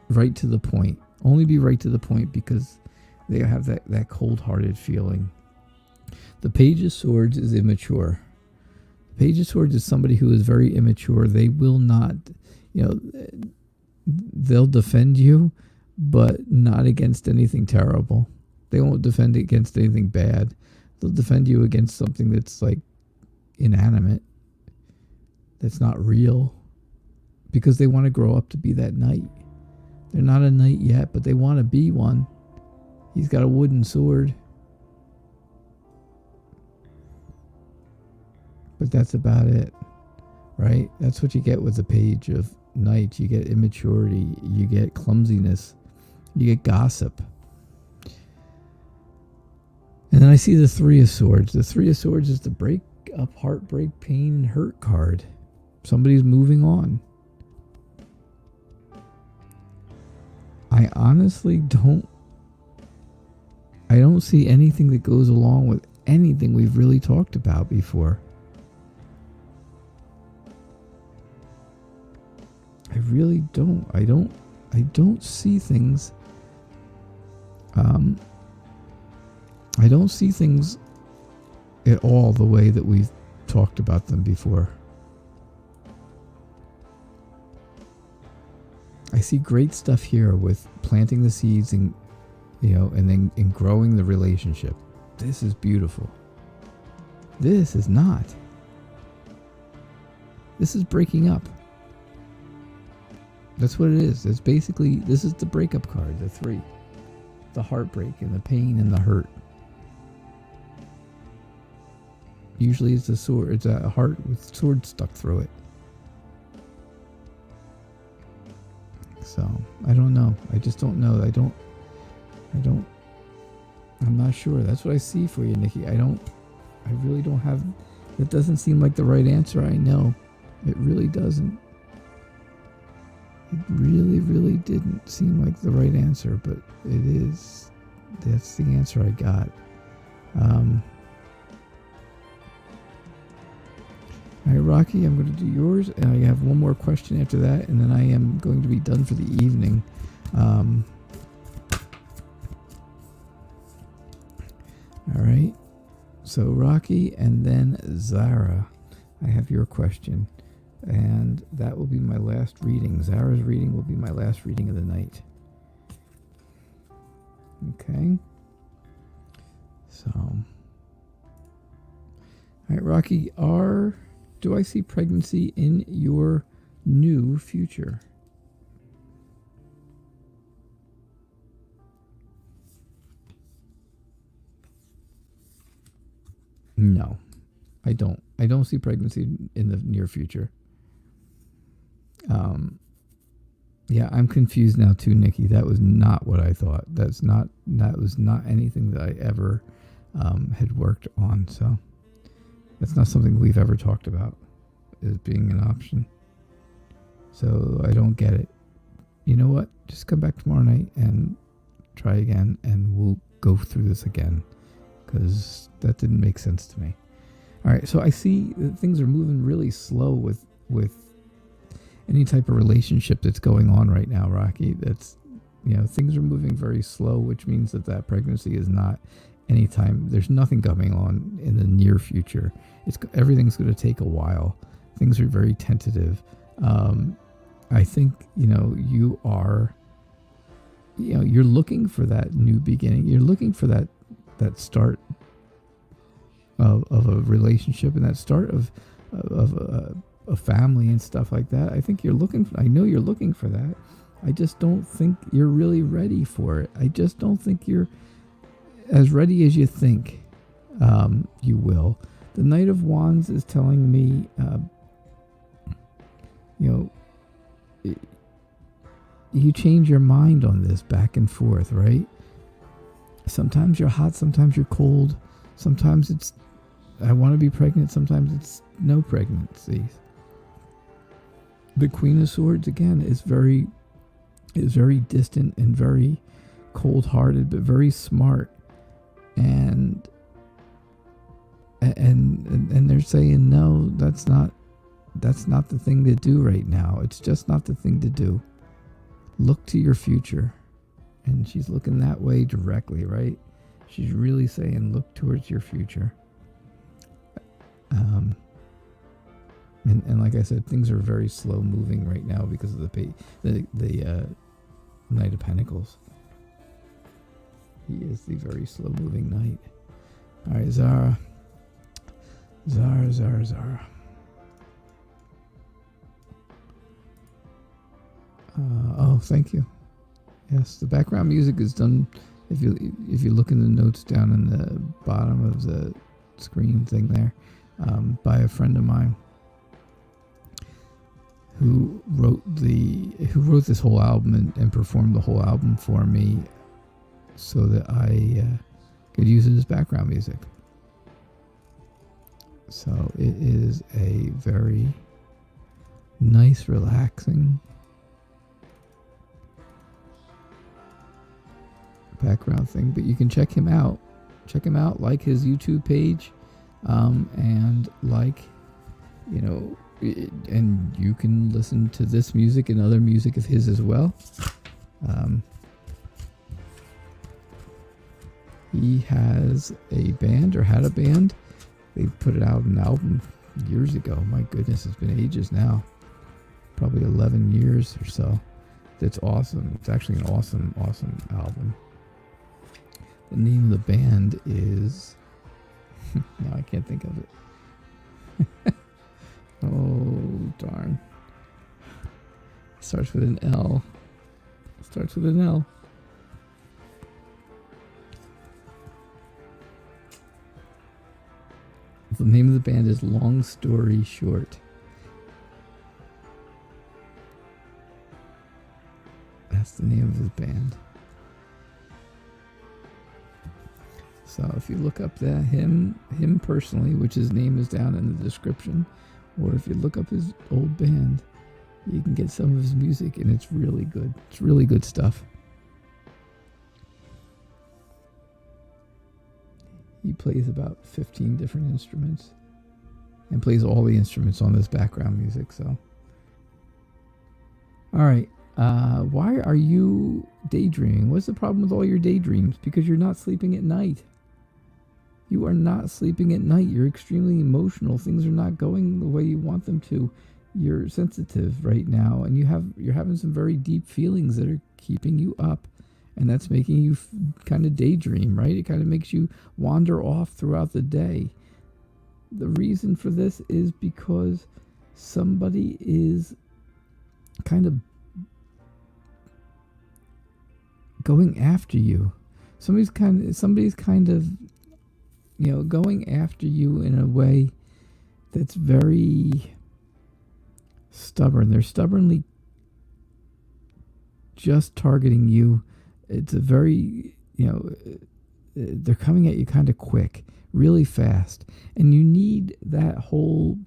Speaker 1: right to the point. Only be right to the point because they have that cold-hearted feeling. The Page of Swords is immature. The Page of Swords is somebody who is very immature. They will not, you know, they'll defend you, but not against anything terrible. They won't defend against anything bad. They'll defend you against something that's like inanimate, that's not real, because they want to grow up to be that knight. They're not a knight yet, but they want to be one. He's got a wooden sword. But that's about it, right? That's what you get with the Page of Knights. You get immaturity. You get clumsiness. You get gossip. And then I see the Three of Swords. The Three of Swords is the break up, heartbreak, pain, and hurt card. Somebody's moving on. I honestly don't see anything that goes along with anything we've really talked about before. I really don't. I don't see things. I don't see things at all the way that we've talked about them before. I see great stuff here with planting the seeds and, you know, and then in growing the relationship. This is beautiful. This is not. This is breaking up. That's what it is. It's basically, this is the breakup card, the 3. The heartbreak and the pain and the hurt. Usually it's a sword, it's a heart with sword stuck through it. So, I don't know. I just don't know. I'm not sure. That's what I see for you, Nikki. I really don't have, that doesn't seem like the right answer. I know. It really doesn't. It really, really didn't seem like the right answer, but it is. That's the answer I got. All right, Rocky, I'm going to do yours, and I have one more question after that, and then I am going to be done for the evening. All right. So, Rocky, and then Zara, I have your question. And that will be my last reading. Zara's reading will be my last reading of the night. Okay. So. All right, Rocky, do I see pregnancy in your new future? No, I don't. I don't see pregnancy in the near future. Um, yeah, I'm confused now too, Nikki. That was not what I thought. That was not anything that I ever had worked on. So that's not something we've ever talked about as being an option. So I don't get it. You know what? Just come back tomorrow night and try again, and we'll go through this again, because that didn't make sense to me. All right, so I see that things are moving really slow with any type of relationship that's going on right now, Rocky. That's, things are moving very slow, which means that pregnancy is not anytime. There's nothing coming on in the near future. Everything's going to take a while. Things are very tentative. I think, you are, you're looking for that new beginning. You're looking for that start of a relationship, and that start of a family and stuff like that. I think I know you're looking for that. I just don't think you're really ready for it. I just don't think you're as ready as you think you will. The Knight of Wands is telling me, you change your mind on this back and forth, right? Sometimes you're hot, sometimes you're cold, sometimes it's I want to be pregnant, sometimes it's no pregnancy. The Queen of Swords again is very distant and very cold-hearted, but very smart, and they're saying no, that's not the thing to do right now. It's just not the thing to do. Look to your future. And she's looking that way directly, right? She's really saying look towards your future. And like I said, things are very slow moving right now because of the Knight of Pentacles. He is the very slow moving knight. All right, Zara. Oh, thank you. Yes, the background music is done. If you look in the notes down in the bottom of the screen thing there, by a friend of mine who wrote this whole album and performed the whole album for me, so that I could use it as background music. So it is a very nice, relaxing background thing. But you can check him out. Like his YouTube page, and and you can listen to this music and other music of his as well. He has a band, or had a band. They put it out an album years ago. My goodness, it's been ages now. Probably 11 years or so. That's awesome. It's actually an awesome album. The name of the band is... now I can't think of it. Oh, darn. Starts with an L. The name of the band is Long Story Short. That's the name of his band. So if you look up him personally, which his name is down in the description, or if you look up his old band, you can get some of his music, and it's really good. It's really good stuff. He plays about 15 different instruments and plays all the instruments on this background music. So, all right. Why are you daydreaming? What's the problem with all your daydreams? Because you're not sleeping at night. You are not sleeping at night. You're extremely emotional. Things are not going the way you want them to. You're sensitive right now, and you're having some very deep feelings that are keeping you up. And that's making you kind of daydream, right? It kind of makes you wander off throughout the day. The reason for this is because somebody is kind of going after you. Somebody's kind of, going after you in a way that's very stubborn. They're stubbornly just targeting you. It's a very, they're coming at you kind of quick, really fast. And you need that whole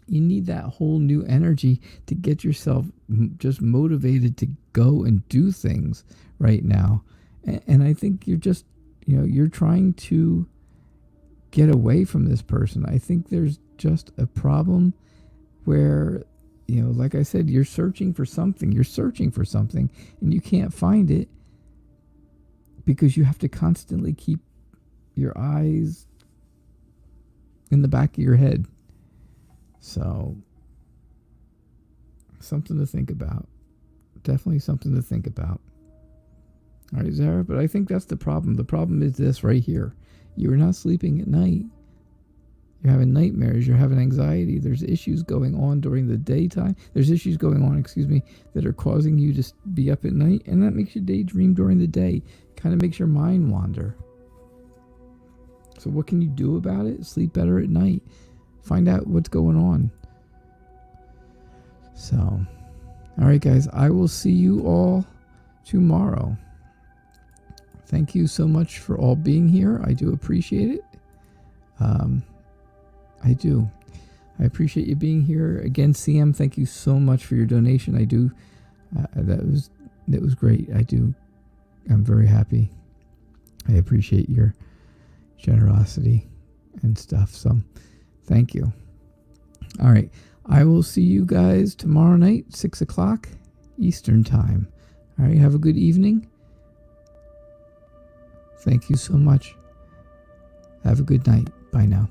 Speaker 1: new energy to get yourself just motivated to go and do things right now. And I think you're just, you're trying to get away from this person. I think there's just a problem where, like I said, you're searching for something, and you can't find it because you have to constantly keep your eyes in the back of your head. So, something to think about. Definitely something to think about. All right, Zara, but I think that's the problem. The problem is this right here. You're not sleeping at night. You're having nightmares. You're having anxiety. There's issues going on during the daytime. There's issues going on, that are causing you to be up at night, and that makes you daydream during the day. Kind of makes your mind wander. So what can you do about it? Sleep better at night. Find out what's going on. So, all right, guys, I will see you all tomorrow. Thank you so much for all being here. I do appreciate it. I do. I appreciate you being here. Again, CM, thank you so much for your donation. I do. That was great. I'm very happy. I appreciate your generosity and stuff. So, thank you. All right. I will see you guys tomorrow night, 6 o'clock Eastern Time. All right. Have a good evening. Thank you so much. Have a good night. Bye now.